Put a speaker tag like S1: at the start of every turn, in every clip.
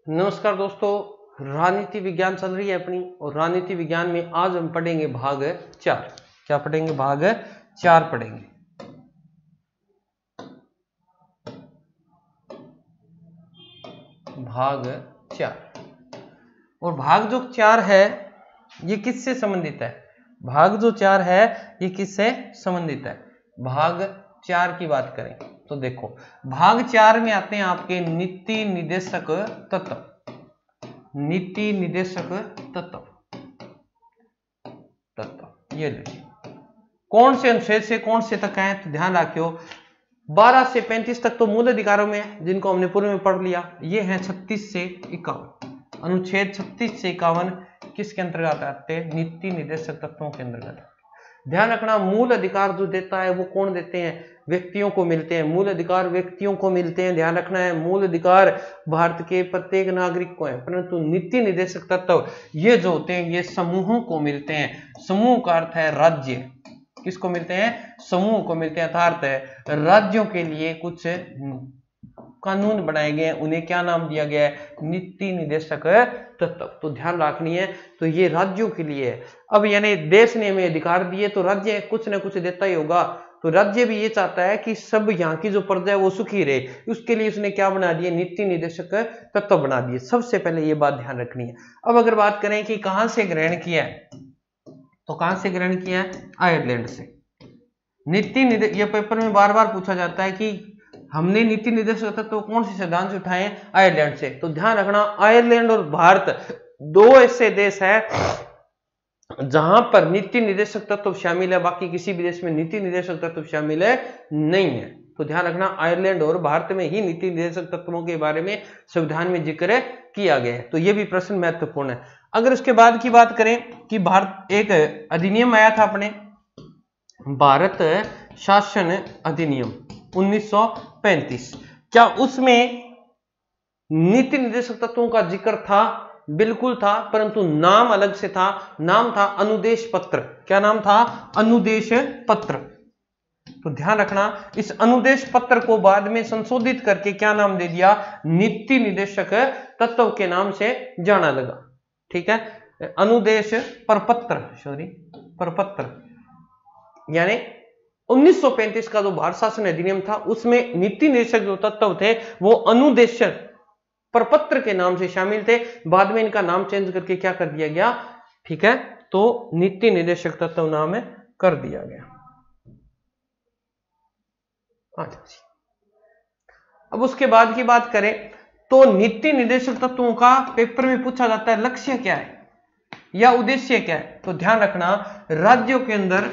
S1: नमस्कार दोस्तों, राजनीति विज्ञान चल रही है अपनी और राजनीति विज्ञान में आज हम पढ़ेंगे भाग 4। क्या पढ़ेंगे? भाग 4 पढ़ेंगे। भाग 4 और भाग जो 4 है ये किससे संबंधित है? भाग जो 4 है ये किससे संबंधित है? भाग 4 की बात करें तो देखो, भाग 4 में आते हैं आपके नीति निर्देशक तत्व। नीति निर्देशक तत्व ये लीजिए। कौन से अनुच्छेद से कौन से तक है? तो ध्यान रखियो 12 से 35 तक तो मूल अधिकारों में है, जिनको हमने पूर्व में पढ़ लिया। ये है 36 से 51। अनुच्छेद 36 से 51 किसके अंतर्गत आते हैं? नीति निर्देशक तत्वों के अंतर्गत। ध्यान रखना, मूल अधिकार जो देता है वो कौन देते हैं? व्यक्तियों को मिलते हैं। मूल अधिकार व्यक्तियों को मिलते हैं। ध्यान रखना है, मूल अधिकार भारत के प्रत्येक नागरिक को है, परंतु नीति निर्देशक तत्व ये जो होते हैं ये समूहों को मिलते हैं। समूह का अर्थ है राज्य। किसको मिलते हैं? समूह को मिलते हैं। अर्थात है राज्यों के लिए कुछ कानून बनाए गए हैं, उन्हें क्या नाम दिया गया है? नीति निर्देशक तत्व। तो ध्यान रखनी है, तो ये राज्यों के लिए है। अब यानी देश ने हमें अधिकार दिए तो राज्य कुछ ना कुछ देता ही होगा। तो राज्य भी ये चाहता है कि सब यहाँ की जो प्रजा है वो सुखी रहे, उसके लिए उसने क्या बना दिए? नीति निर्देशक तत्व बना दिए। सबसे पहले ये बात ध्यान रखनी है। अब अगर बात करें कि कहां से ग्रहण किया है, तो कहां से ग्रहण किया है? आयरलैंड से। ये पेपर में बार बार पूछा जाता है कि हमने नीति निर्देशक तत्व कौन से सिद्धांत से उठाए हैं? आयरलैंड से। तो ध्यान रखना, आयरलैंड और भारत दो ऐसे देश हैं जहां पर नीति निर्देशक तत्व शामिल है, बाकी किसी भी देश में नीति निर्देशक तत्व शामिल है नहीं है। तो ध्यान रखना, आयरलैंड और भारत में ही नीति निर्देशक तत्वों के बारे में संविधान में जिक्र किया गया है। तो यह भी प्रश्न महत्वपूर्ण है। अगर उसके बाद की बात करें कि भारत एक अधिनियम आया था अपने, भारत शासन अधिनियम 1935, क्या उसमें नीति निर्देशक तत्वों का जिक्र था? बिल्कुल था, परंतु नाम अलग से था। नाम था अनुदेश पत्र। क्या नाम था? अनुदेश पत्र। तो ध्यान रखना, इस अनुदेश पत्र को बाद में संशोधित करके क्या नाम दे दिया? नीति निर्देशक तत्व के नाम से जाना लगा। ठीक है, अनुदेश प्रपत्र यानी 1935 का जो भारत शासन अधिनियम था उसमें नीति निर्देशक जो तत्व थे वो अनुदेश प्रपत्र के नाम से शामिल थे। बाद में इनका नाम चेंज करके क्या कर दिया गया? ठीक है, तो नीति निर्देशक तत्व नाम कर दिया गया। अब उसके बाद की बात करें तो नीति निर्देशक तत्वों का पेपर में पूछा जाता है लक्ष्य क्या है या उद्देश्य क्या है? तो ध्यान रखना, राज्यों के अंदर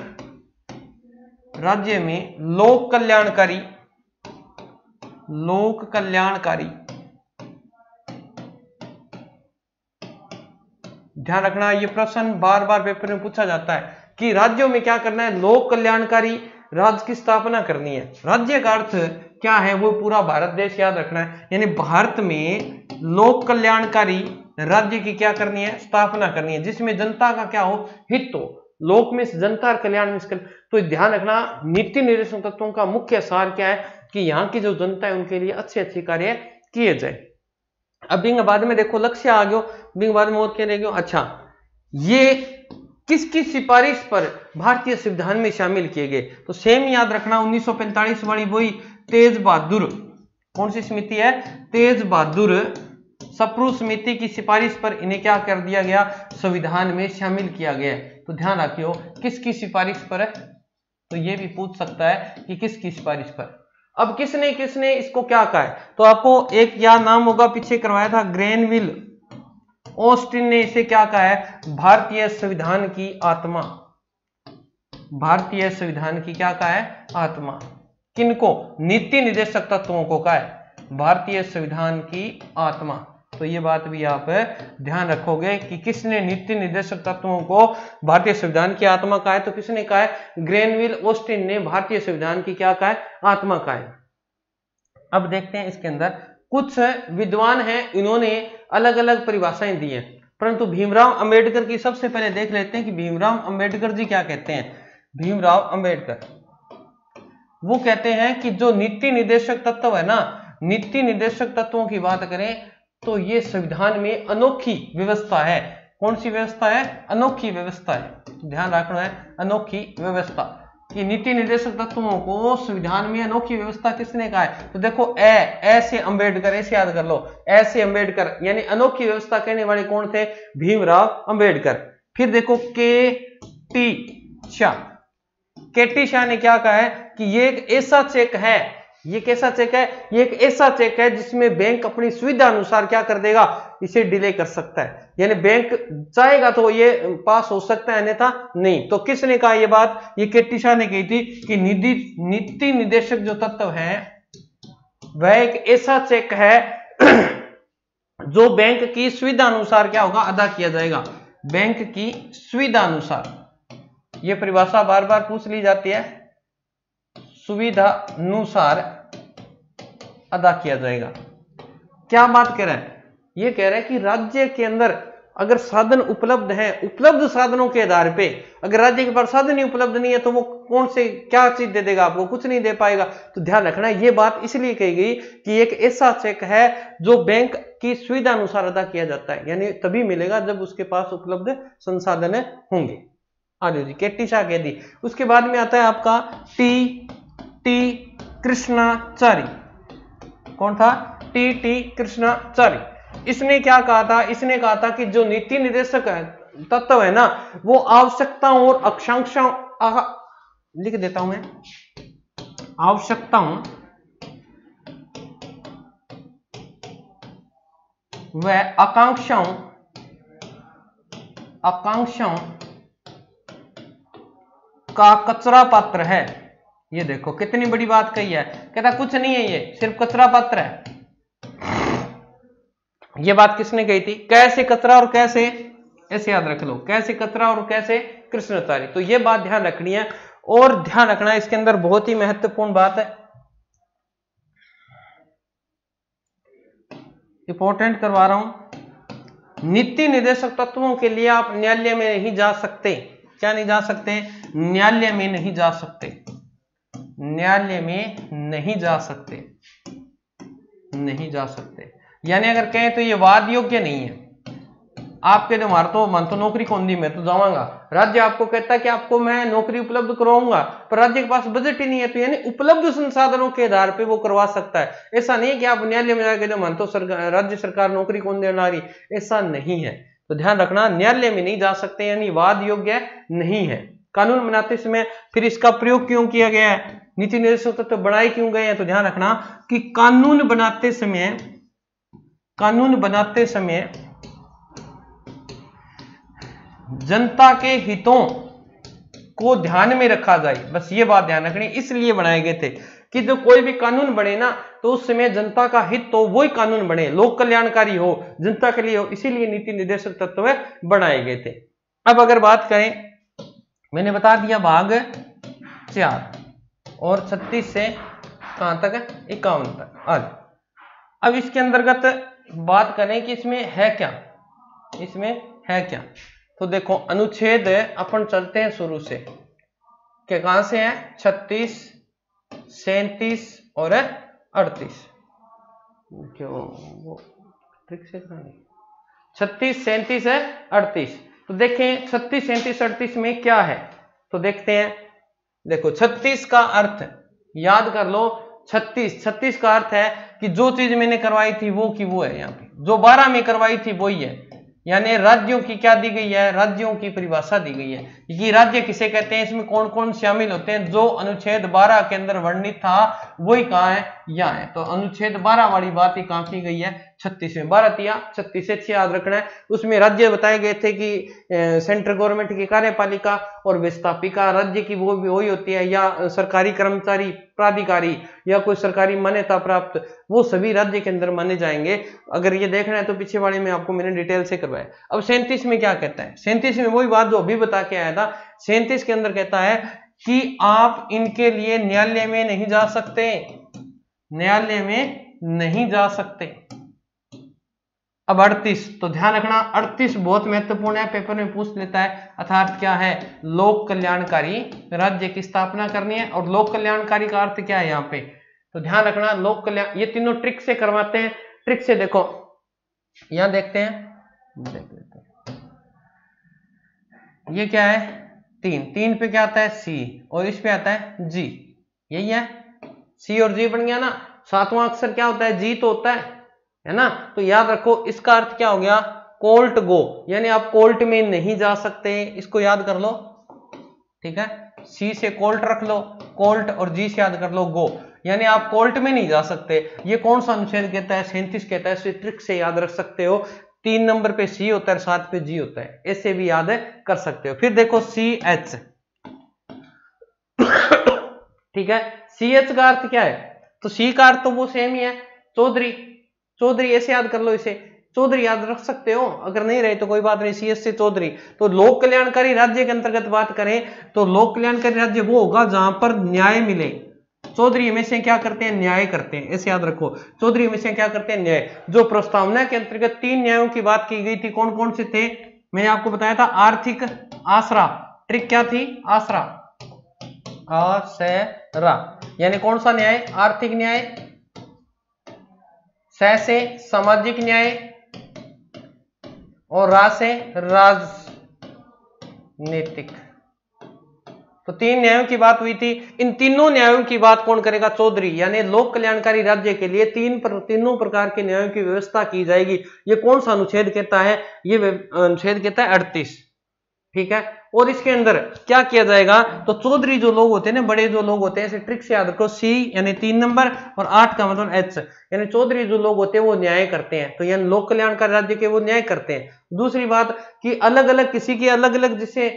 S1: राज्य में लोक कल्याणकारी ध्यान रखना, यह प्रश्न बार बार पेपर में पूछा जाता है कि राज्यों में क्या करना है? लोक कल्याणकारी राज्य की स्थापना करनी है। राज्य का अर्थ क्या है? वो पूरा भारत देश याद रखना है। यानी भारत में लोक कल्याणकारी राज्य की क्या करनी है? स्थापना करनी है, जिसमें जनता का क्या हो? हित हो। लोक में जनता और कल्याण में। तो ध्यान रखना, नीति निर्देशक तत्वों का मुख्य सार क्या है? कि यहाँ की जो जनता है उनके लिए अच्छे कार्य किए जाए। अब बिंग बाद में देखो लक्ष्य आ गयो, बिंग बाद में और क्या रह गयो? अच्छा, ये किसकी सिफारिश पर भारतीय संविधान में शामिल किए गए? तो सेम याद रखना, 1945 वाली वही तेज बहादुर, कौन सी समिति है? तेज बहादुर सप्रू समिति की सिफारिश पर इन्हें क्या कर दिया गया? संविधान में शामिल किया गया। तो ध्यान रखियो किसकी सिफारिश पर है? तो ये भी पूछ सकता है कि किसकी सिफारिश पर। अब किसने इसको क्या कहा है? तो आपको एक या नाम होगा, पीछे करवाया था, ग्रेनविल ऑस्टिन ने इसे क्या कहा है? भारतीय संविधान की आत्मा। भारतीय संविधान की क्या कहा है? आत्मा। किनको? नीति निर्देशक तत्वों को कहा है भारतीय संविधान की आत्मा। तो ये बात भी आप ध्यान रखोगे कि किसने नीति निर्देशक तत्वों को भारतीय संविधान की आत्मा कहा है? तो किसने कहा है? ग्रेनविल ऑस्टिन ने भारतीय संविधान की क्या कहा है? आत्मा कहा है। अब देखते हैं इसके अंदर कुछ विद्वान हैं, इन्होंने अलग अलग परिभाषाएं दी हैं, परंतु भीमराव अंबेडकर की सबसे पहले देख लेते हैं कि भीमराव अंबेडकर जी क्या कहते हैं। भीमराव अंबेडकर वो कहते हैं कि जो नीति निर्देशक तत्व है ना, नीति निर्देशक तत्वों की बात करें तो ये संविधान में अनोखी व्यवस्था है। कौन सी व्यवस्था है? अनोखी व्यवस्था है। तो ध्यान रखना है अनोखी व्यवस्था कि नीति निर्देशक तत्वों को संविधान में अनोखी व्यवस्था किसने कहा है? तो देखो ए से अंबेडकर, ऐसे याद कर लो, ए से अंबेडकर, यानी अनोखी व्यवस्था कहने वाले कौन थे? भीमराव अंबेडकर। फिर देखो के.टी. शाह ने क्या कहा है कि ये एक ऐसा चेक है, ये कैसा चेक है? ये एक ऐसा चेक है जिसमें बैंक अपनी सुविधा अनुसार क्या कर देगा? इसे डिले कर सकता है, यानी बैंक चाहेगा तो ये पास हो सकता है, अन्यथा नहीं। तो किसने कहा ये बात? ये के.टी. शाह ने कही थी कि नीति निर्देशक जो तत्व है वह एक ऐसा चेक है जो बैंक की सुविधा अनुसार क्या होगा? अदा किया जाएगा। बैंक की सुविधा अनुसार, यह परिभाषा बार बार पूछ ली जाती है, सुविधा अनुसार अदा किया जाएगा। क्या बात कह रहा है? ये कह रहा है कि राज्य के अंदर अगर साधन उपलब्ध है, उपलब्ध साधनों के आधार पे, अगर राज्य के पास साधन ही उपलब्ध नहीं है तो वो कौन से क्या चीज दे देगा आपको? कुछ नहीं दे पाएगा। तो ध्यान रखना ये बात इसलिए कही गई कि एक ऐसा चेक है जो बैंक की सुविधा अनुसार अदा किया जाता है, यानी तभी मिलेगा जब उसके पास उपलब्ध संसाधन होंगे। आगे जी के.टी. शाह कह दी। उसके बाद में आता है आपका टी कृष्णाचारी। कौन था? टी कृष्णाचारी। इसने क्या कहा था? इसने कहा था कि जो नीति निर्देशक है तत्व है ना, वो आवश्यकताओं और आकांक्षाओं, लिख देता हूं मैं, आवश्यकताओं व आकांक्षाओं का कचरा पात्र है। ये देखो कितनी बड़ी बात कही है। कहता कुछ नहीं है, ये सिर्फ कचरा पात्र है। ये बात किसने कही थी? कैसे कचरा और कैसे, ऐसे याद रख लो, कैसे कचरा और कैसे कृष्णाचारी। तो ये बात ध्यान रखनी है। और ध्यान रखना है इसके अंदर बहुत ही महत्वपूर्ण बात है, इंपॉर्टेंट करवा रहा हूं। नीति निर्देशक तत्वों के लिए आप न्यायालय में नहीं जा सकते। क्या नहीं जा सकते? न्यायालय में नहीं जा सकते, न्यायालय में नहीं जा सकते, नहीं जा सकते। यानी अगर कहें तो ये वाद योग्य नहीं है। आपके जो मार तो मन तो नौकरी कौन दी, मैं तो जाऊंगा। राज्य आपको कहता है कि आपको मैं नौकरी उपलब्ध करवाऊंगा, पर राज्य के पास बजट ही नहीं है, तो यानी उपलब्ध संसाधनों के आधार पे वो करवा सकता है। ऐसा नहीं है कि आप न्यायालय में जाकर जो मन तो राज्य सरकार नौकरी कौन देना रही, ऐसा नहीं है। तो ध्यान रखना न्यायालय में नहीं जा सकते, यानी वाद योग्य नहीं है। कानून बनाते समय फिर इसका प्रयोग क्यों किया गया है? नीति निर्देशक तत्व बनाए क्यों गए हैं? तो ध्यान रखना कि कानून बनाते समय जनता के हितों को ध्यान में रखा जाए। बस ये बात ध्यान रखनी, इसलिए बनाए गए थे कि जो कोई भी कानून बने ना तो उस समय जनता का हित तो वही कानून बने, लोक कल्याणकारी हो, जनता के लिए हो, इसीलिए नीति निर्देशक तत्व बनाए गए थे। अब अगर बात करें, मैंने बता दिया भाग 4 और 36 से कहां तक है? 51 तक। अब इसके अंतर्गत बात करें कि इसमें है क्या, इसमें है क्या। तो देखो अनुच्छेद अपन चलते हैं शुरू से, कि कहां से है? 36, 37 और 38। क्यों वो ट्रिक से करानी? 36, 37 है 38। तो देखें 36, 37, 38 में क्या है, तो देखते हैं। देखो 36 का अर्थ याद कर लो, 36 का अर्थ है कि जो चीज मैंने करवाई थी वो की वो है। यहाँ पे जो 12 में करवाई थी वही है, यानी राज्यों की क्या दी गई है? राज्यों की परिभाषा दी गई है कि राज्य किसे कहते हैं, इसमें कौन कौन शामिल होते हैं। जो अनुच्छेद 12 के अंदर वर्णित था वही कहाँ है? यहाँ है। तो अनुच्छेद 12 वाली बात ही कहाँ की गई है? 36 में। 12 तिया 36 अच्छी याद रखना है। उसमें राज्य बताए गए थे कि सेंट्रल गवर्नमेंट की कार्यपालिका और व्यवस्थापिका राज्य की वो भी वही होती है, या सरकारी कर्मचारी, प्राधिकारी या कोई सरकारी मान्यता प्राप्त, वो सभी राज्य के अंदर माने जाएंगे। अगर ये देखना है तो पीछे वाले में आपको मैंने डिटेल से करवाया। अब 37 में क्या कहता है? 37 में वही बात जो अभी बता के आया था। 37 के अंदर कहता है कि आप इनके लिए न्यायालय में नहीं जा सकते, न्यायालय में नहीं जा सकते। अब 38, तो ध्यान रखना 38 बहुत महत्वपूर्ण है, पेपर में पूछ लेता है। अर्थात क्या है? लोक कल्याणकारी राज्य की स्थापना करनी है। और लोक कल्याणकारी का अर्थ क्या है यहाँ पे? तो ध्यान रखना लोक कल्याण, ये तीनों ट्रिक से करवाते हैं। ट्रिक से देखो, यहां देखते हैं, देख लेते हैं ये क्या है 3, 3 पे क्या आता है C और इस पे आता है G, यही है C और G बन गया ना। सातवां अक्षर क्या होता है G तो होता है ना। तो याद रखो इसका अर्थ क्या हो गया कोल्ट गो, यानी आप कोल्ट में नहीं जा सकते, इसको याद कर लो, ठीक है। C से कोल्ट रख लो, कोल्ट और G से याद कर लो गो, यानी आप कोल्ट में नहीं जा सकते। ये कौन सा अनुच्छेद कहता है 37 कहता है, इसे ट्रिक से याद रख सकते हो। 3 नंबर पे C होता है, 7 पे G होता है, ऐसे भी याद कर सकते हो। फिर देखो CH, ठीक है। CH का अर्थ क्या है, तो C का अर्थ तो वो सेम ही है चौधरी, चौधरी ऐसे याद कर लो, इसे चौधरी याद रख सकते हो, अगर नहीं रहे तो कोई बात नहीं, CS से चौधरी। तो लोक कल्याणकारी राज्य के अंतर्गत बात करें तो लोक कल्याणकारी राज्य वो होगा जहां पर न्याय मिले। चौधरी हमेशा क्या करते हैं न्याय करते हैं, ऐसे याद रखो, चौधरी हमेशा क्या करते हैं न्याय। जो प्रस्तावना के अंतर्गत 3 न्यायों की बात की गई थी, कौन कौन से थे, मैंने आपको बताया था आर्थिक आसरा, ट्रिक क्या थी आसरा, आसरा यानी कौन सा न्याय आर्थिक न्याय, स से सामाजिक न्याय और रा से राजनीतिक। तो 3 न्यायों की बात हुई थी। इन तीनों न्यायों की बात कौन करेगा चौधरी, यानी लोक कल्याणकारी राज्य के लिए तीनों प्रकार के न्यायों की व्यवस्था की जाएगी। ये कौन सा अनुच्छेद कहता है, ये अनुच्छेद कहता है 38, ठीक है। और इसके अंदर क्या किया जाएगा, तो चौधरी जो लोग होते हैं ना, बड़े जो लोग होते हैं, ऐसे ट्रिक से याद रखो, C यानी 3 नंबर और 8 का मतलब H, यानी चौधरी जो लोग होते हैं वो न्याय करते हैं, तो यानी लोक कल्याणकारी राज्य के वो न्याय करते हैं। दूसरी बात कि अलग अलग किसी की अलग अलग जैसे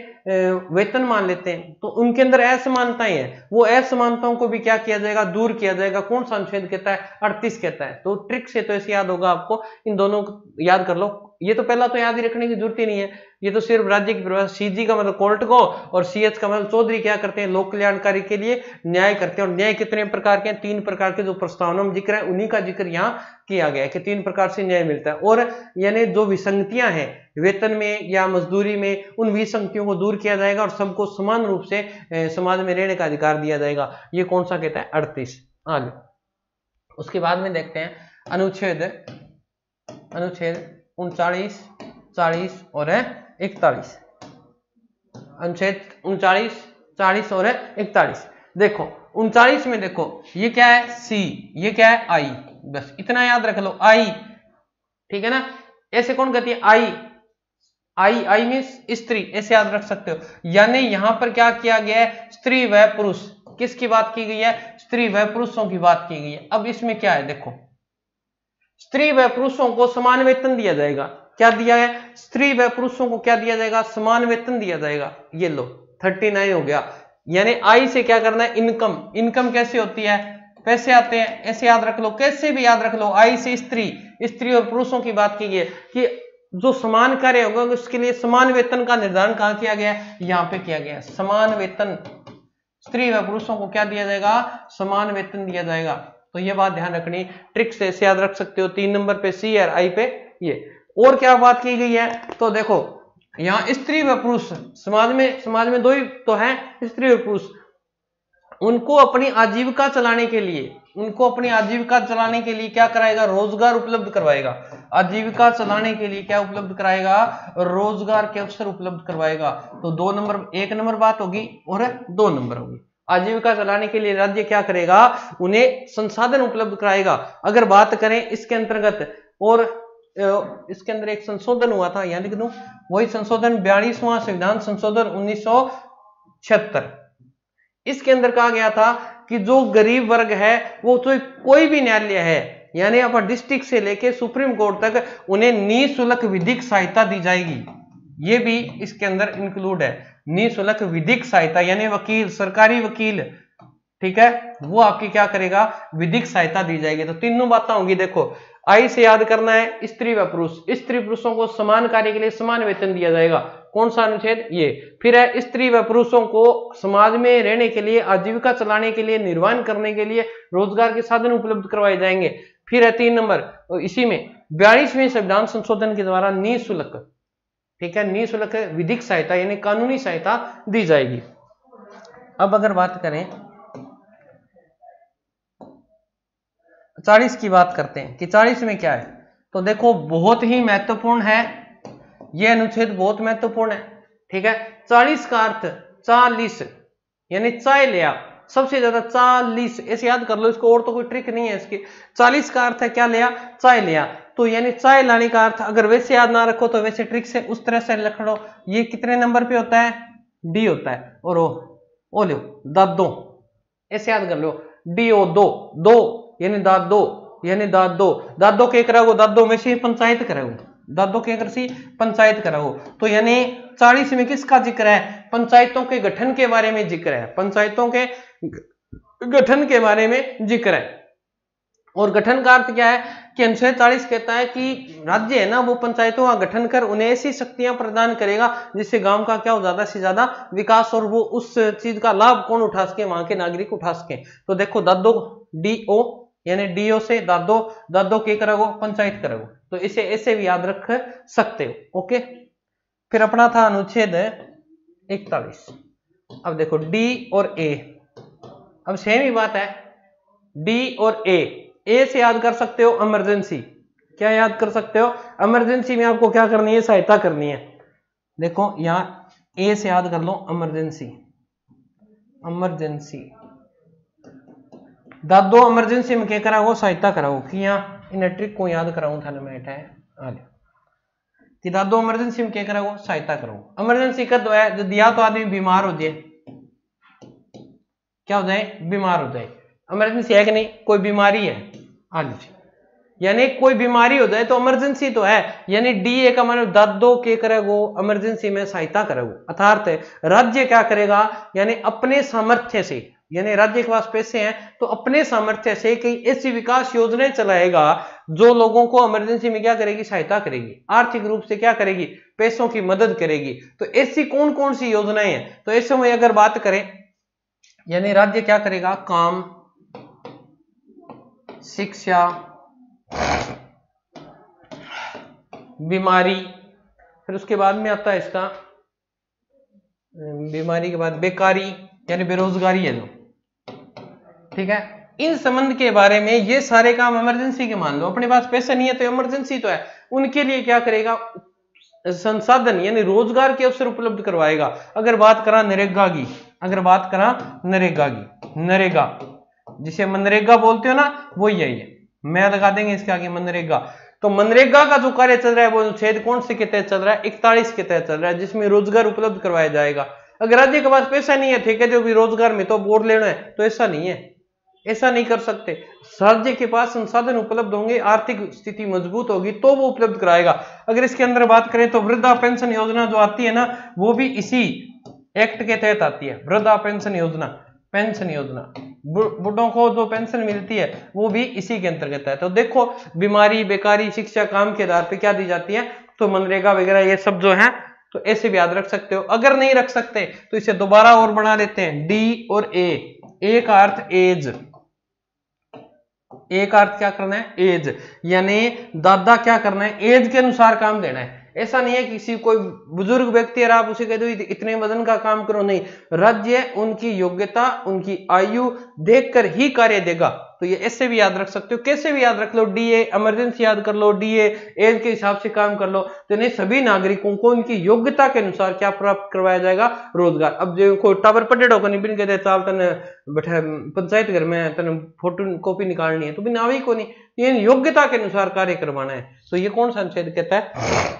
S1: वेतन मान लेते हैं, तो उनके अंदर असमानताएं हैं, वो असमानताओं को भी क्या किया जाएगा दूर किया जाएगा। कौन सा अनुच्छेद कहता है 38 कहता है। तो ट्रिक से तो ऐसे याद होगा आपको, इन दोनों को याद कर लो। ये तो पहला तो याद ही रखने की जरूरत ही नहीं है, ये तो सिर्फ राज्य की परिभाषा। CG का मतलब कोर्ट को और CH का मतलब चौधरी क्या करते हैं लोक कल्याणकारी के लिए न्याय करते हैं। और न्याय कितने प्रकार के हैं, 3 प्रकार के, जो प्रस्तावना में जिक्र है उन्हीं का जिक्र यहाँ किया गया है कि 3 प्रकार से न्याय मिलता है। और यानी जो विसंगतियां हैं वेतन में या मजदूरी में, उन विसंगतियों को दूर किया जाएगा और सबको समान रूप से समाज में रहने का अधिकार दिया जाएगा। ये कौन सा कहता है 38। आगे उसके बाद में देखते हैं अनुच्छेद 39, 40 और 41। अनुच्छेद 39, 40 और 41। देखो 39 में देखो ये क्या है C, ये क्या है I, बस इतना याद रख लो I, ठीक है ना। ऐसे कौन कहती है आई मींस स्त्री, ऐसे याद रख सकते हो। यानी यहां पर क्या किया गया है स्त्री व पुरुष, किसकी बात की गई है स्त्री व पुरुषों की बात की गई है। अब इसमें क्या है देखो, स्त्री व पुरुषों को समान वेतन दिया जाएगा। क्या दिया है, स्त्री व पुरुषों को क्या दिया जाएगा, समान वेतन दिया जाएगा। ये लो 39 हो गया। यानी आई से क्या करना है इनकम, इनकम कैसे होती है पैसे आते हैं, ऐसे याद रख लो, कैसे भी याद रख लो। आई से स्त्री और पुरुषों की बात की गई कि जो समान कार्य होगा उसके लिए समान वेतन का निर्धारण कहां किया गया है, यहां पे किया गया है। समान वेतन, स्त्री व पुरुषों को क्या दिया जाएगा, समान वेतन दिया जाएगा। तो ये बात ध्यान रखनी, ट्रिक से ऐसे याद रख सकते हो। 3 नंबर पे C और I पे ये। और क्या बात की गई है, तो देखो यहाँ स्त्री व पुरुष समाज में दो ही तो है, स्त्री और पुरुष। उनको अपनी आजीविका चलाने के लिए क्या कराएगा, रोजगार उपलब्ध करवाएगा। आजीविका चलाने के लिए क्या उपलब्ध कराएगा, रोजगार के अवसर उपलब्ध करवाएगा। तो 2 नंबर, 1 नंबर बात होगी और 2 नंबर होगी। आजीविका चलाने के लिए राज्य क्या करेगा, उन्हें संसाधन उपलब्ध कराएगा। अगर बात करें इसके अंतर्गत, और इसके अंदर एक संशोधन हुआ था, यानी कि वही संशोधन 42वां संविधान संशोधन 1976। इसके अंदर कहा गया था कि जो गरीब वर्ग है वो तो कोई भी न्यायालय है, यानी अपर डिस्ट्रिक्ट से लेके सुप्रीम कोर्ट तक, उन्हें निःशुल्क विधिक सहायता दी जाएगी। ये भी इसके अंदर इंक्लूड है, निःशुल्क विधिक सहायता, यानी वकील, सरकारी वकील, ठीक है, वो आपकी क्या करेगा, विधिक सहायता दी जाएगी। तो तीनों बातें होंगी। देखो आई से याद करना है स्त्री व पुरुष, स्त्री पुरुषों को समान कार्य के लिए समान वेतन दिया जाएगा। कौन सा अनुच्छेद, ये। फिर है स्त्री व पुरुषों को समाज में रहने के लिए, आजीविका चलाने के लिए, निर्वाहन करने के लिए रोजगार के साधन उपलब्ध करवाए जाएंगे। फिर है 3 नंबर, इसी में 42वें संविधान संशोधन के द्वारा निःशुल्क, ठीक है, निःशुल्क विधिक सहायता यानी कानूनी सहायता दी जाएगी। अब अगर बात करें 40 की बात करते हैं कि 40 में क्या है। तो देखो बहुत ही महत्वपूर्ण है, यह अनुच्छेद बहुत महत्वपूर्ण है। ठीक है, 40 का अर्थ 40 यानी चाय लिया, सबसे ज्यादा 40, ऐसे याद कर लो इसको, और तो कोई ट्रिक नहीं है इसकी। 40 का अर्थ है क्या लिया, चाय लिया, तो यानी चाय लाने का अर्थ अगर वैसे याद ना रखो तो वैसे ट्रिक से उस तरह से लिख लो। ये कितने नंबर पे होता है, डी होता है, और ओ लो दादो, ऐसे याद कर लो, डी ओ दो, दो यानी दादो, यानी दादो, दादो के कराओ, दादो में से पंचायत कराओ, दादो के कर सी पंचायत कराओ। तो यानी 40 में किसका जिक्र है, पंचायतों के गठन के बारे में जिक्र है, पंचायतों के गठन के बारे में जिक्र है। और गठन का अर्थ क्या है कि अनुच्छेद 40 कहता है कि राज्य है ना वो पंचायतों का गठन कर उन्हें ऐसी शक्तियां प्रदान करेगा जिससे गांव का क्या हो ज्यादा से ज्यादा विकास, और वो उस चीज का लाभ कौन उठा सके, वहां के नागरिक उठा सके। तो देखो दादो, डीओ यानी डीओ से दादो, दादो के करोगे पंचायत करोगे, तो इसे ऐसे भी याद रख सकते हो। ओके, फिर अपना था अनुच्छेद 41। अब देखो डी और ए, अब सेम ही बात है, डी और ए से याद कर सकते हो इमरजेंसी, क्या याद कर सकते हो, इमरजेंसी में आपको क्या करनी है, सहायता करनी है। देखो यहां ए से याद कर लो इमरजेंसी, इमरजेंसी दादो इमरजेंसी में क्या कराओ, सहायता कराओ, कि यहाँ इन ट्रिक को याद कराऊं था मैं कि दादो इमरजेंसी में क्या कराओ, सहायता करो। इमरजेंसी कब है, जब या तो आदमी बीमार हो जाए, क्या हो जाए, बीमार हो जाए, इमरजेंसी है कि नहीं, कोई बीमारी है यानी कोई बीमारी हो जाए तो इमरजेंसी तो है, यानी डीए का मतलब दादो के करेगो इमरजेंसी में सहायता करेगो। अर्थात राज्य क्या करेगा, यानी अपने सामर्थ्य से, यानी राज्य के पास पैसे हैं तो अपने सामर्थ्य से कई ऐसी विकास योजनाएं चलाएगा जो लोगों को इमरजेंसी में क्या करेगी, सहायता करेगी, आर्थिक रूप से क्या करेगी, पैसों की मदद करेगी। तो ऐसी कौन कौन सी योजनाएं हैं, तो ऐसे में अगर बात करें, यानी राज्य क्या करेगा, काम, शिक्षा, बीमारी, फिर उसके बाद में आता है इसका, बीमारी के बाद बेकारी यानी बेरोजगारी है जो, ठीक है, इन संबंध के बारे में ये सारे काम इमरजेंसी के मान लो। अपने पास पैसा नहीं है तो इमरजेंसी तो है, उनके लिए क्या करेगा, संसाधन यानी रोजगार के अवसर उपलब्ध करवाएगा। अगर बात करा नरेगा की, अगर बात करा नरेगा की, नरेगा जिसे मनरेगा बोलते हो ना, वो यही है, मैं लगा देंगे इसके आगे मनरेगा। तो मनरेगा का जो कार्य चल रहा है वो अनुच्छेद कौन से के तहत चल रहा है, 41 के तहत चल रहा है, जिसमें रोजगार उपलब्ध करवाया जाएगा। अगर राज्य के पास पैसा नहीं है, ठीक है, जो भी रोजगार में तो बोर लेना है, तो ऐसा नहीं है, ऐसा नहीं कर सकते। राज्य के पास संसाधन उपलब्ध होंगे, आर्थिक स्थिति मजबूत होगी तो वो उपलब्ध कराएगा। अगर इसके अंदर बात करें तो वृद्धा पेंशन योजना जो आती है ना, वो भी इसी एक्ट के तहत आती है, वृद्धा पेंशन योजना, पेंशन योजना, बुढ़ों को जो पेंशन मिलती है वो भी इसी के अंतर्गत है। तो देखो बीमारी, बेकारी, शिक्षा, काम के आधार पे क्या दी जाती है, तो मनरेगा वगैरह ये सब जो है, तो ऐसे भी याद रख सकते हो। अगर नहीं रख सकते तो इसे दोबारा और बना लेते हैं, डी और ए का अर्थ एज, ए का अर्थ क्या करना है, एज, यानी दादा क्या करना है, एज के अनुसार काम देना है। ऐसा नहीं है कि किसी कोई बुजुर्ग व्यक्ति है आप उसे कह दो इतने वजन का काम करो, नहीं, राज्य उनकी योग्यता, उनकी आयु देखकर ही कार्य देगा। तो ये ऐसे भी याद रख सकते हो, कैसे भी याद रख लो, डीए इमरजेंसी याद कर लो, डीए एज के हिसाब से काम कर लो, तो नहीं सभी नागरिकों को उनकी योग्यता के अनुसार क्या प्राप्त करवाया जाएगा, रोजगार। अब जो कोई टावर पटेड़ होगा नहीं, बिन कहते चाल तने बैठे पंचायत घर में तने फोटो कॉपी निकालनी है तो भी नावी को नहीं, ये योग्यता के अनुसार कार्य करवाना है। तो ये कौन सा अनुच्छेद कहता है,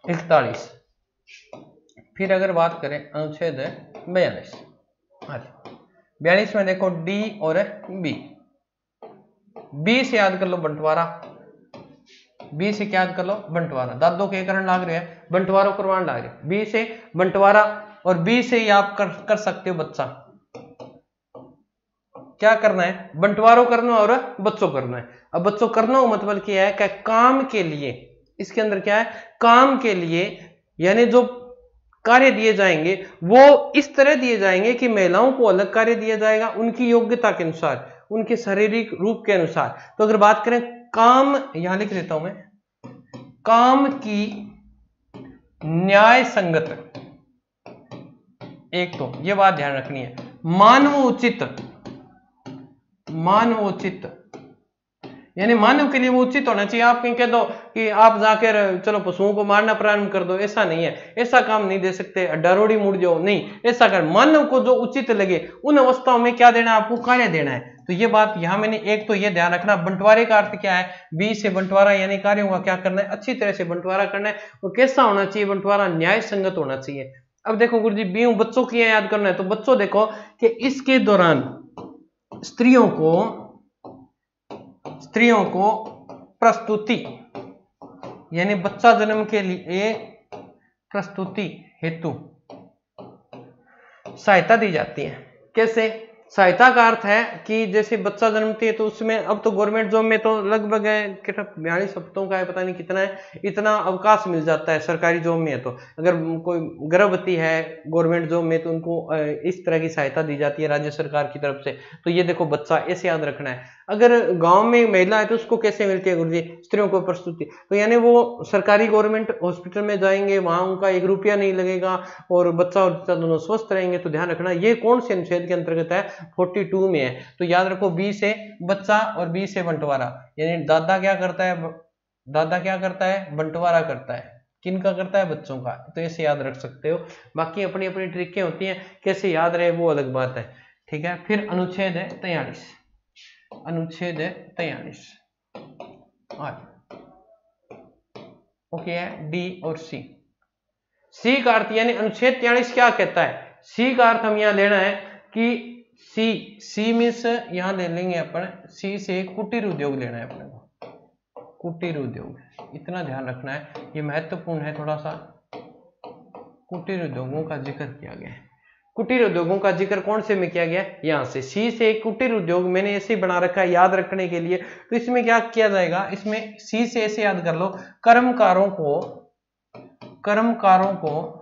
S1: 41। फिर अगर बात करें अनुच्छेद 42, 42 में देखो डी और बी से याद कर लो बंटवारा, बी से क्या याद कर लो, बंटवारा, दादो के करण लाग रहे हैं, बंटवारा करवान लाग रहे, बी से बंटवारा, और बी से ही आप कर सकते हो बच्चा, क्या करना है, बंटवारों करना और बच्चों करना है। अब बच्चों करना हो मतलब क्या है, क्या काम के लिए, इसके अंदर क्या है, काम के लिए, यानी जो कार्य दिए जाएंगे वो इस तरह दिए जाएंगे कि महिलाओं को अलग कार्य दिया जाएगा उनकी योग्यता के अनुसार, उनके शारीरिक रूप के अनुसार। तो अगर बात करें काम, यहां लिख देता हूं मैं, काम की न्याय संगत, एक तो ये बात ध्यान रखनी है, मानवोचित, मानवोचित यानी मानव के लिए वो उचित होना चाहिए। आप कहीं कह दो कि आप जाकर चलो पशुओं को मारना प्रारंभ कर दो, ऐसा नहीं है, ऐसा काम नहीं दे सकते, डरोड़ी मुड़ जाओ, नहीं ऐसा कर। मानव को जो उचित लगे उन अवस्थाओं में क्या देना है आपको, कार्य देना है। तो ये बात यहां मैंने एक तो ये ध्यान रखना, बंटवारे का अर्थ क्या है, बी से बंटवारा यानी कार्यों का क्या करना है, अच्छी तरह से बंटवारा करना है। और कैसा होना चाहिए बंटवारा, न्याय संगत होना चाहिए। अब देखो गुरुजी बी बच्चों की याद करना है, तो बच्चों देखो कि इसके दौरान स्त्रियों को प्रस्तुति यानी बच्चा जन्म के लिए प्रस्तुति हेतु सहायता दी जाती है। कैसे सहायता का अर्थ है कि जैसे बच्चा जन्मती है तो उसमें, अब तो गवर्नमेंट जॉब में तो लगभग 42 हफ्तों का है, पता नहीं कितना है, इतना अवकाश मिल जाता है सरकारी जॉब में है। तो अगर कोई गर्भवती है गवर्नमेंट जॉब में तो उनको इस तरह की सहायता दी जाती है राज्य सरकार की तरफ से। तो ये देखो बच्चा ऐसे याद रखना है। अगर गांव में महिला है तो उसको कैसे मिलती है गुरुजी, स्त्रियों को प्रस्तुति, तो यानी वो सरकारी गवर्नमेंट हॉस्पिटल में जाएंगे, वहां उनका 1 रुपया नहीं लगेगा और बच्चा और बच्चा दोनों स्वस्थ रहेंगे। तो ध्यान रखना ये कौन से अनुच्छेद के अंतर्गत है, 42 में है। तो याद रखो बी से बच्चा और बी से बंटवारा, यानी दादा क्या करता है, बंटवारा करता है। किन का करता है, बच्चों का। तो ऐसे याद रख सकते हो, बाकी अपनी अपनी ट्रिकें होती हैं, कैसे याद रहे वो अलग बात है, ठीक है। फिर अनुच्छेद है 43, अनुच्छेद है 43 ओके है, डी और सी। सी का अर्थ यानी अनुच्छेद 43 क्या कहता है, सी का अर्थ हम यहां लेना है कि सी मीन्स यहां ले लेंगे अपन, सी से कुटीर उद्योग लेना है अपने को, कुटीर उद्योग, इतना ध्यान रखना है, ये महत्वपूर्ण है थोड़ा सा। कुटीर उद्योगों का जिक्र किया गया है, कुटीर उद्योगों का जिक्र कौन से में किया गया, यहां से सी से कुटीर उद्योग मैंने ऐसे बना रखा है याद रखने के लिए। तो इसमें क्या किया जाएगा, इसमें सी से ऐसे याद कर लो, कर्मकारों को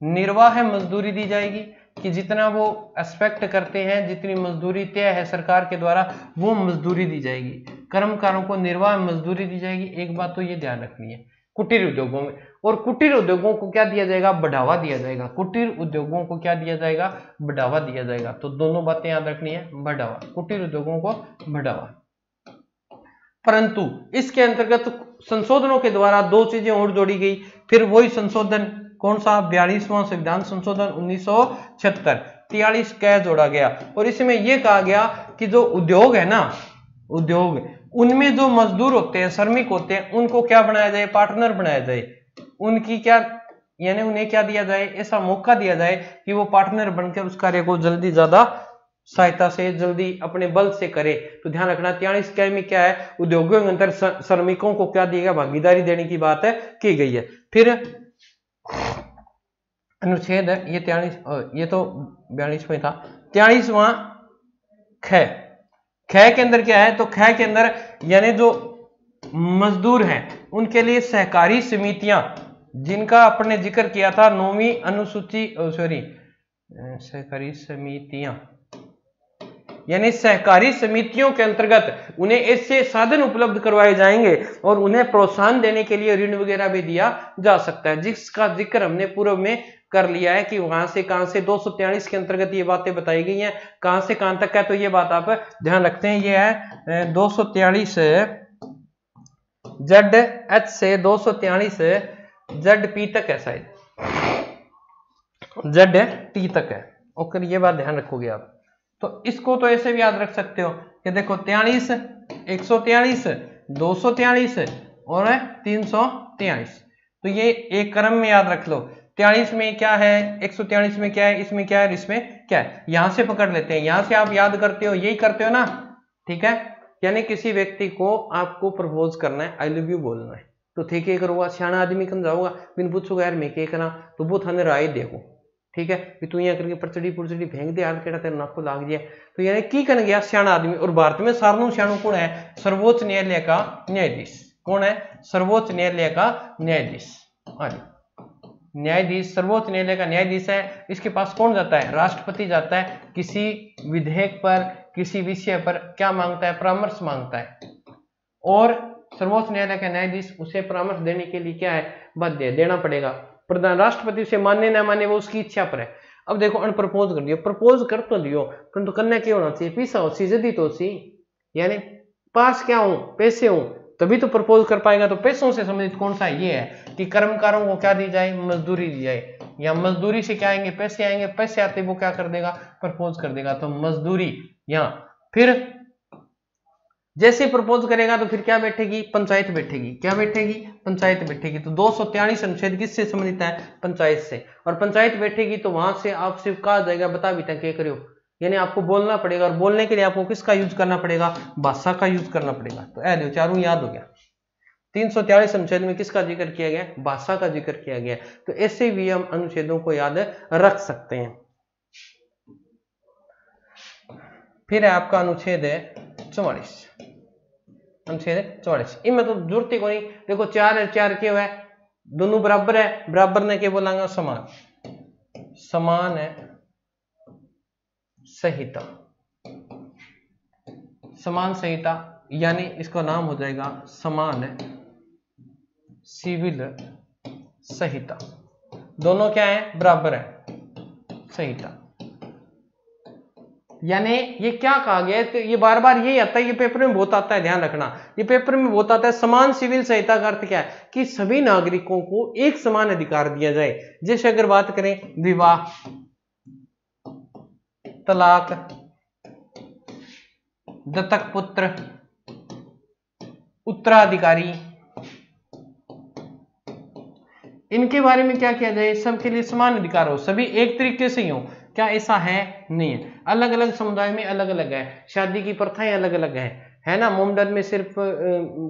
S1: निर्वाह मजदूरी दी जाएगी, कि जितना वो एक्सपेक्ट करते हैं, जितनी मजदूरी तय है सरकार के द्वारा वो मजदूरी दी जाएगी, कर्मकारों को निर्वाह मजदूरी दी जाएगी। एक बात तो ये ध्यान रखनी है कुटीर उद्योगों में। और कुटीर उद्योगों को क्या दिया जाएगा, बढ़ावा दिया जाएगा, कुटीर उद्योगों को क्या दिया जाएगा, बढ़ावा दिया जाएगा। तो दोनों बातें याद रखनी है, बढ़ावा, कुटीर उद्योगों को बढ़ावा। परंतु इसके अंतर्गत संशोधनों के द्वारा 2 चीजें और जोड़ी गई। फिर वही संशोधन कौन सा, 42वां संविधान संशोधन 1976, 43 क जोड़ा गया। और इसमें यह कहा गया कि जो उद्योग है ना, उद्योग उनमें जो मजदूर होते हैं, श्रमिक होते हैं, उनको क्या बनाया जाए, पार्टनर बनाया जाए। उनकी क्या यानी उन्हें क्या दिया जाए, ऐसा मौका दिया जाए कि वो पार्टनर बनकर उस कार्य को जल्दी ज्यादा सहायता से जल्दी अपने बल से करे। तो ध्यान रखना 43 क में क्या है, उद्योगों के अंदर श्रमिकों को क्या दिएगा, भागीदारी देने की बात है की गई है। फिर अनुच्छेद है ये 43, ये तो 42 में था, 43वां ख के अंदर क्या है, तो ख के अंदर यानी जो मजदूर हैं उनके लिए सहकारी समितियां, जिनका आपने जिक्र किया था 9वीं अनुसूची, सहकारी समितियां, यानी सहकारी समितियों के अंतर्गत उन्हें ऐसे साधन उपलब्ध करवाए जाएंगे और उन्हें प्रोत्साहन देने के लिए ऋण वगैरह भी दिया जा सकता है, जिसका जिक्र हमने पूर्व में कर लिया है कि वहां से कहां से 243 के अंतर्गत ये बातें बताई गई हैं, कहां से कहां तक है। तो ये बात आप ध्यान रखते हैं, ये है 243 जेड एच से 243 जेड पी तक है, शायद जेड टी तक है। ओके, ये बात ध्यान रखोगे आप। तो इसको तो ऐसे भी याद रख सकते हो कि देखो 43, 143, 243 और 343, तो ये एक क्रम में याद रख लो। 43 में क्या है, 143 में क्या है, इसमें क्या है, इसमें क्या है, यहां से पकड़ लेते हैं, यहां से आप याद करते हो, यही करते हो ना, ठीक है। यानी किसी व्यक्ति को आपको प्रपोज करना है, आई लव यू बोलना है, तो ठीक है करूंगा, सियाना आदमी कम जाऊंगा, बिन पूछूंगा यार मैं क्या करा, तो वो थाने राय देखो, ठीक है, कि तू यहाँ करके परचड़ी पुरचड़ी फेंक दे यार, केड़ा तेरे नाक को लाग जाए, तो यानी की कर गया सियाना आदमी। और भारत में सारणु सियाणु कौन है, सर्वोच्च न्यायालय का न्यायाधीश, कौन है, सर्वोच्च न्यायालय का न्यायाधीश, न्यायाधीश सर्वोच्च न्यायालय का न्यायाधीश है। इसके पास कौन जाता है, राष्ट्रपति जाता है, किसी विधेयक पर, किसी विषय पर क्या मांगता है, परामर्श मांगता है, और सर्वोच्च न्यायालय का न्यायाधीश उसे परामर्श देने के लिए क्या है, बाध्य देना पड़ेगा। प्रधान राष्ट्रपति उसे माने ना माने वो उसकी इच्छा पर है। अब देखो अनप्रपोज कर दियो, प्रपोज कर तो दियो, परंतु करना क्या होना चाहिए, पीसा हो सी, जदी तो सी, यानी पास क्या हूं, पैसे हूं, तभी तो प्रपोज कर पाएगा। तो पैसों से संबंधित कौन सा है, ये है कि कर्मकारों को क्या दी जाए, मजदूरी दी जाए, या मजदूरी से क्या आएंगे, पैसे आएंगे, पैसे आते वो क्या कर देगा, प्रपोज कर देगा, तो मजदूरी। यहाँ फिर जैसे प्रपोज करेगा तो फिर क्या बैठेगी, पंचायत बैठेगी, क्या बैठेगी, पंचायत बैठेगी। तो 243 अनुच्छेद किससे संबंधित है, पंचायत से। और पंचायत बैठेगी तो वहां से आपसे कहा जाएगा बता बेटा क्या करो, यानी आपको बोलना पड़ेगा, और बोलने के लिए आपको किसका यूज करना पड़ेगा, भाषा का यूज करना पड़ेगा। तो ऐ चारों याद हो गया। 343 अनुच्छेद में किसका जिक्र किया गया, भाषा का जिक्र किया गया। तो ऐसे भी हम अनुच्छेदों को याद रख सकते हैं। फिर है आपका अनुच्छेद है 44, अनुच्छेद 44। इनमें तो जरूरत ही कोई, देखो 4 है, 4 क्या है, दोनों बराबर है, बराबर ने क्या बोलांगा, समान, समान है संहिता, समान संहिता, यानी इसका नाम हो जाएगा समान सिविल संहिता। दोनों क्या है, बराबर है संहिता। यानी ये क्या कहा गया है, तो ये बार बार यही आता है, ये पेपर में बहुत आता है, ध्यान रखना, ये पेपर में बहुत आता है। समान सिविल संहिता का अर्थ क्या है कि सभी नागरिकों को एक समान अधिकार दिया जाए। जैसे अगर बात करें विवाह, तलाक, दत्तक पुत्र, उत्तराधिकारी, इनके बारे में क्या किया जाए, सबके लिए समान अधिकार हो, सभी एक तरीके से ही हो। क्या ऐसा है, नहीं है, अलग अलग समुदाय में अलग अलग है, शादी की प्रथाएं अलग अलग है ना। मोमडन में सिर्फ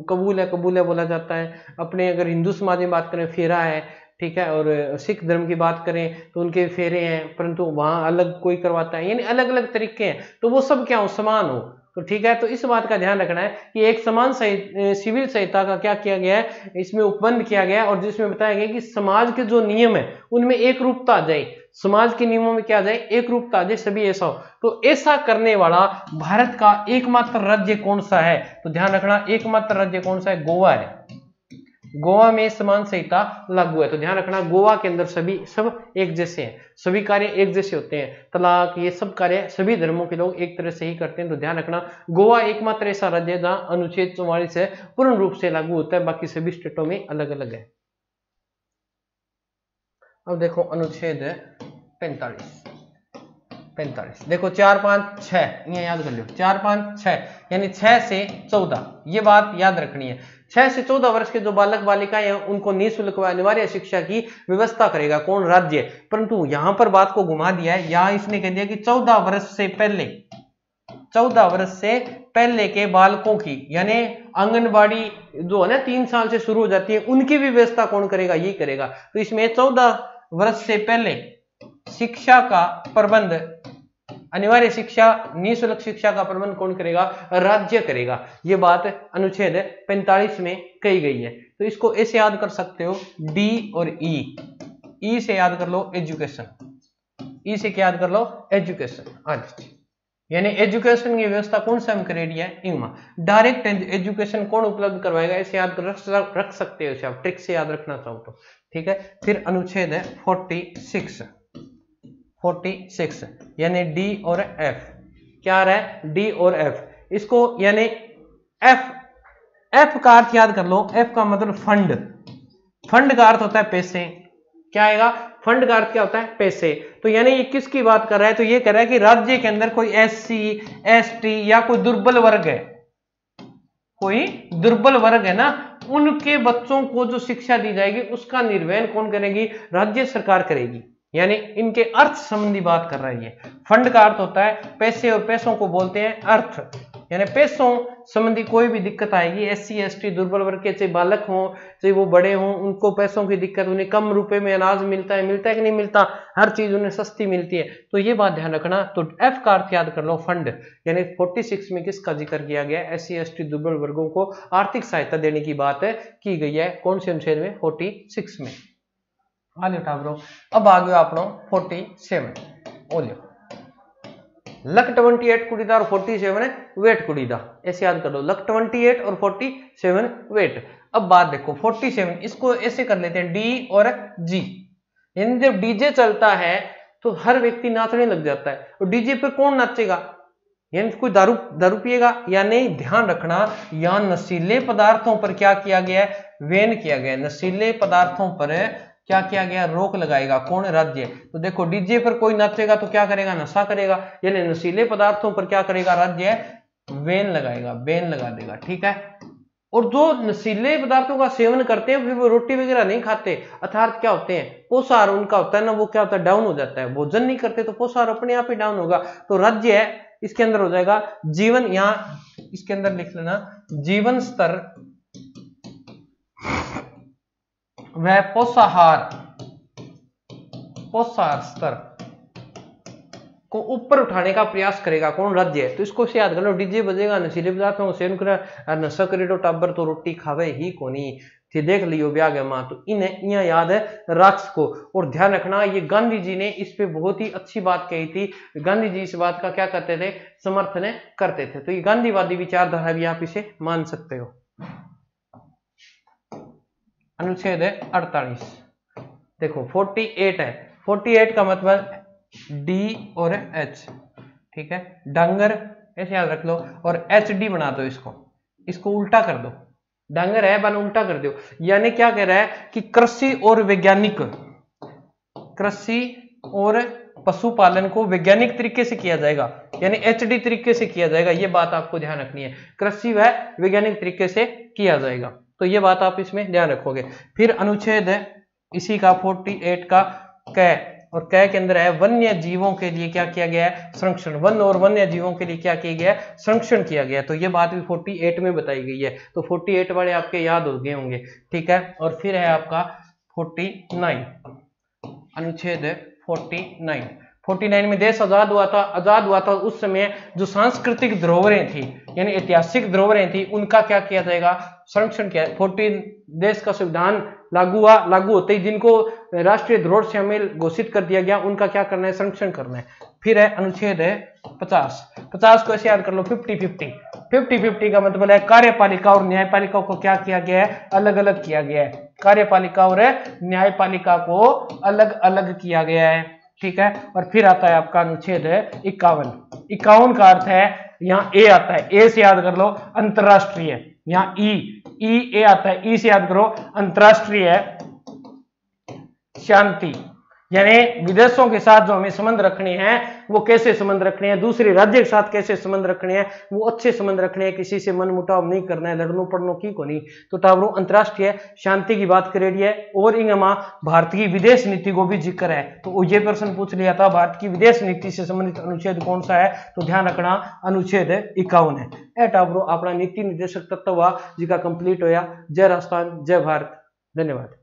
S1: कबूल है बोला जाता है। अपने अगर हिंदू समाज में बात करें फेरा है, ठीक है, और सिख धर्म की बात करें तो उनके फेरे हैं, परंतु वहां अलग कोई करवाता है, यानी अलग अलग तरीके हैं। तो वो सब क्या हो, समान हो। तो ठीक है, तो इस बात का ध्यान रखना है कि एक समान सिविल संहिता का क्या किया गया है, इसमें उपबंध किया गया, और जिसमें बताया गया कि समाज के जो नियम है उनमें एक रूपता आ जाए, समाज के नियमों में क्या आ जाए, एक रूपता आ जाए, सभी ऐसा हो। तो ऐसा करने वाला भारत का एकमात्र राज्य कौन सा है, तो ध्यान रखना एकमात्र राज्य कौन सा है, गोवा है। गोवा में समान संहिता लागू है। तो ध्यान रखना गोवा के अंदर सभी सब एक जैसे हैं, सभी कार्य एक जैसे होते हैं, तलाक ये सब कार्य सभी धर्मों के लोग एक तरह से ही करते हैं। तो ध्यान रखना गोवा एकमात्र ऐसा राज्य है जहां अनुच्छेद 44 है पूर्ण रूप से लागू होता है, बाकी सभी स्टेटों में अलग अलग है। अब देखो अनुच्छेद 45 देखो 4, 5, 6 ये याद कर लो, 4, 5, 6 यानी 6 से 14, ये बात याद रखनी है। 6 से 14 वर्ष के जो बालक बालिकाएं हैं उनको निःशुल्क व अनिवार्य शिक्षा की व्यवस्था करेगा कौन, राज्य। परंतु यहां पर बात को घुमा दिया है, यहां इसने कह दिया कि 14 वर्ष से पहले, 14 वर्ष से पहले के बालकों की, यानी आंगनबाड़ी जो है ना 3 साल से शुरू हो जाती है, उनकी भी व्यवस्था कौन करेगा, ये करेगा। तो इसमें 14 वर्ष से पहले शिक्षा का प्रबंध, अनिवार्य शिक्षा, निःशुल्क शिक्षा का प्रबंध कौन करेगा, राज्य करेगा। ये बात अनुच्छेद 45 में कही गई है। तो इसको ऐसे याद कर सकते हो, डी और ई से याद कर लो एजुकेशन, ई से क्या याद कर लो, एजुकेशन। आज यानी एजुकेशन की व्यवस्था कौन सा हम करे दिया है, इमा। डायरेक्ट एजुकेशन कौन उपलब्ध करवाएगा, इसे याद कर रख सकते हो, इसे आप ट्रिक से याद रखना चाहो तो, ठीक है। फिर अनुच्छेद है 46 यानी डी और एफ, क्या रहा है, डी और एफ। इसको यानी एफ का अर्थ याद कर लो, एफ का मतलब फंड, फंड का अर्थ होता है पैसे, क्या आएगा, फंड का अर्थ क्या होता है, पैसे। तो यानी ये किसकी बात कर रहा है, तो ये कह रहा है कि राज्य के अंदर कोई SC ST या कोई दुर्बल वर्ग है, कोई दुर्बल वर्ग है ना, उनके बच्चों को जो शिक्षा दी जाएगी उसका निर्वहन कौन करेगी, राज्य सरकार करेगी। यानी इनके अर्थ संबंधी बात कर रहा है ये। फंड का अर्थ होता है पैसे, और पैसों को बोलते हैं अर्थ, यानी पैसों संबंधी कोई भी दिक्कत आएगी, SC ST दुर्बल वर्ग के, चाहे बालक हों चाहे वो बड़े हों, उनको पैसों की दिक्कत, उन्हें कम रुपए में अनाज मिलता है कि नहीं मिलता, हर चीज उन्हें सस्ती मिलती है, तो ये बात ध्यान रखना। तो एफ का अर्थ याद कर लो, फंड। यानी 46 में किसका जिक्र किया गया, SC ST दुर्बल वर्गों को आर्थिक सहायता देने की बात की गई है, कौन से अनुच्छेद में, 46 में। आगे उठा ब्रो, अब आ गया अपना 47 ओलियो, लक 28 कुड़ीदा और 47 वेट कुड़ीदा, ऐसे याद कर लो, लक 28 और 47 वेट। अब बात देखो 47, इसको ऐसे कर लेते हैं डी और जी, यानी जब डीजे चलता है तो हर व्यक्ति नाचने लग जाता है, और डीजे पे कौन नाचेगा, यानी कोई दारू दारू पिएगा या नहीं, ध्यान रखना यहां नशीले पदार्थों पर क्या किया गया है, बैन किया गया है। नशीले पदार्थों पर क्या किया गया, रोक लगाएगा। कौन, राज्य। तो देखो डीजे पर कोई नाचेगा तो क्या करेगा, नशा करेगा, यानी नशीले पदार्थों पर क्या करेगा राज्य, बैन लगाएगा, बैन लगा देगा, ठीक है। और जो नशीले पदार्थों का सेवन करते हैं फिर वो रोटी वगैरह नहीं खाते, अर्थात क्या होते हैं, पोषाहार उनका होता है ना, वो क्या होता है, डाउन हो जाता है। भोजन नहीं करते तो पोषाहार अपने आप ही डाउन होगा। तो राज्य है इसके अंदर हो जाएगा जीवन, यहां इसके अंदर लिख लेना जीवन स्तर वह पोषाहार स्तर को ऊपर उठाने का प्रयास करेगा। कौन, राज्य है। तो इसको से याद कर लो, डीजे बजेगा, नशीले पदार्थों को सेवन करे, नशा करे तो टाबर तो रोटी खावे ही कोनी, थे देख लियो ब्याह गया मां। तो इन्हें याद है राक्ष को। और ध्यान रखना ये गांधी जी ने इस पे बहुत ही अच्छी बात कही थी। गांधी जी इस बात का क्या करते थे, समर्थन करते थे। तो ये गांधीवादी विचारधारा भी आप इसे मान सकते हो। अनुच्छेद 48 देखो 48 है। 48 का मतलब डी और एच, ठीक है, डांगर ऐसे याद रख लो, और एच डी बना दो, इसको उल्टा कर दो, डांगर है बन उल्टा कर दो। यानी क्या कह रहा है कि कृषि और वैज्ञानिक, कृषि और पशुपालन को वैज्ञानिक तरीके से किया जाएगा, यानी एचडी तरीके से किया जाएगा। ये बात आपको ध्यान रखनी है, कृषि व वैज्ञानिक तरीके से किया जाएगा। तो ये बात आप इसमें ध्यान रखोगे। फिर अनुच्छेद है इसी का 48 का क, और क के अंदर है वन्य जीवों के लिए क्या किया गया है, संरक्षण। वन और वन्य जीवों के लिए क्या किया गया है, संरक्षण किया गया। तो ये बात भी 48 में बताई गई है। तो 48 वाले आपके याद हो गए होंगे, ठीक है। और फिर है आपका 49 अनुच्छेद 49 में देश आजाद हुआ था उस समय जो सांस्कृतिक धरोहरें थी यानी ऐतिहासिक धरोहरें थी उनका क्या किया जाएगा, संरक्षण किया। 14 देश का संविधान लागू होते ही जिनको राष्ट्रीय धरोहर शामिल घोषित कर दिया गया उनका क्या करना है, संरक्षण करना है। फिर है अनुच्छेद है 50 को ऐसे याद कर लो 50-50 का मतलब है कार्यपालिका और न्यायपालिका को क्या किया गया है, अलग अलग किया गया है। कार्यपालिका और न्यायपालिका को अलग अलग किया गया है, ठीक है। और फिर आता है आपका अनुच्छेद 51 का अर्थ है यहाँ ए आता है, ए से याद कर लो अंतरराष्ट्रीय, यहाँ ई ए आता है, ई से याद करो अंतरराष्ट्रीय शांति, यानी विदेशों के साथ जो हमें संबंध रखने हैं वो कैसे संबंध रखने हैं, दूसरे राज्य के साथ कैसे संबंध रखने हैं, वो अच्छे संबंध रखने हैं, किसी से मन मुटाव नहीं करना है, लड़नों पड़नों की को नहीं। तो टावरों अंतरराष्ट्रीय शांति की बात करेगी है। और इंगमा भारत की विदेश नीति को भी जिक्र है। तो ये प्रश्न पूछ लिया था भारत की विदेश नीति से संबंधित अनुच्छेद कौन सा है, तो ध्यान रखना अनुच्छेद 51 है। ए टावरों अपना नीति निर्देशक तत्व जिसका कंप्लीट होया। जय राजस्थान, जय भारत, धन्यवाद।